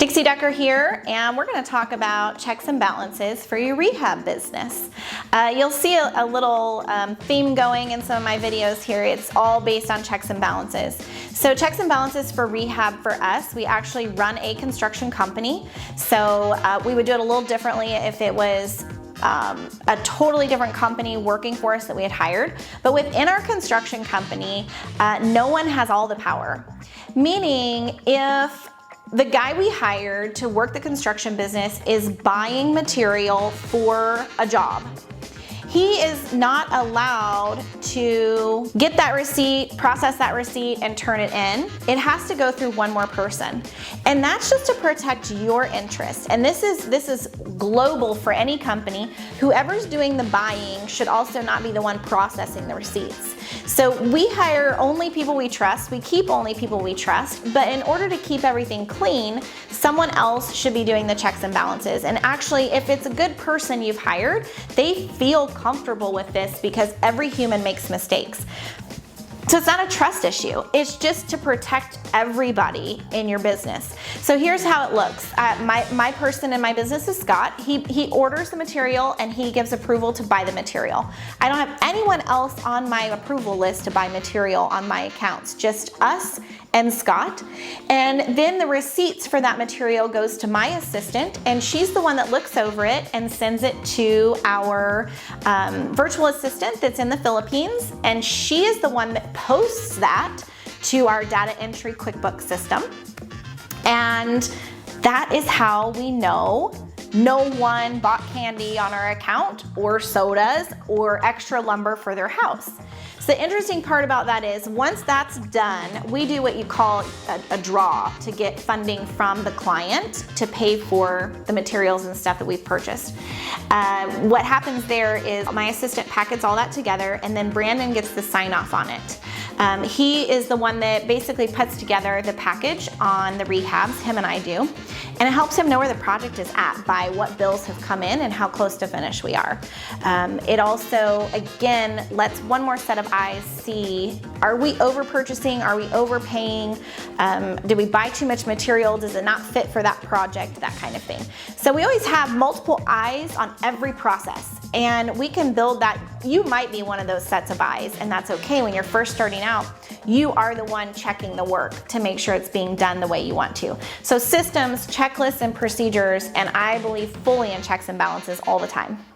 Dixie here, and we're going to talk about checks and balances for your rehab business. You'll see a little theme going in some of my videos here. It's all based on checks and balances. So checks and balances for rehab for us, we actually run a construction company. So we would do it a little differently if it was a totally different company working for us that we had hired. But within our construction company, no one has all the power. Meaning if the guy we hired to work the construction business is buying material for a job, he is not allowed to get that receipt, process that receipt, and turn it in. It has to go through one more person. And that's just to protect your interest. And this is global for any company. Whoever's doing the buying should also not be the one processing the receipts. So we hire only people we trust, we keep only people we trust, but in order to keep everything clean, someone else should be doing the checks and balances. And actually, if it's a good person you've hired, they feel comfortable with this because every human makes mistakes. So it's not a trust issue, it's just to protect everybody in your business. So here's how it looks. My person in my business is Scott. He orders the material and he gives approval to buy the material. I don't have anyone else on my approval list to buy material on my accounts, just us and Scott. And then the receipts for that material goes to my assistant, and she's the one that looks over it and sends it to our virtual assistant that's in the Philippines, and she is the one that posts that to our data entry QuickBooks system. And that is how we know no one bought candy on our account or sodas or extra lumber for their house. So the interesting part about that is once that's done, we do what you call a draw to get funding from the client to pay for the materials and stuff that we've purchased. What happens there is my assistant packets all that together, and then Brandon gets the sign off on it. He is the one that basically puts together the package on the rehabs, him and I do, and it helps him know where the project is at by what bills have come in and how close to finish we are. It also, again, lets one more set of eyes see, are we over purchasing? Are we overpaying? Did we buy too much material? Does it not fit for that project? That kind of thing. So we always have multiple eyes on every process, and we can build that. You might be one of those sets of eyes, and that's okay. When you're first starting out, you are the one checking the work to make sure it's being done the way you want to. So systems, checklists, and procedures, and I believe fully in checks and balances all the time.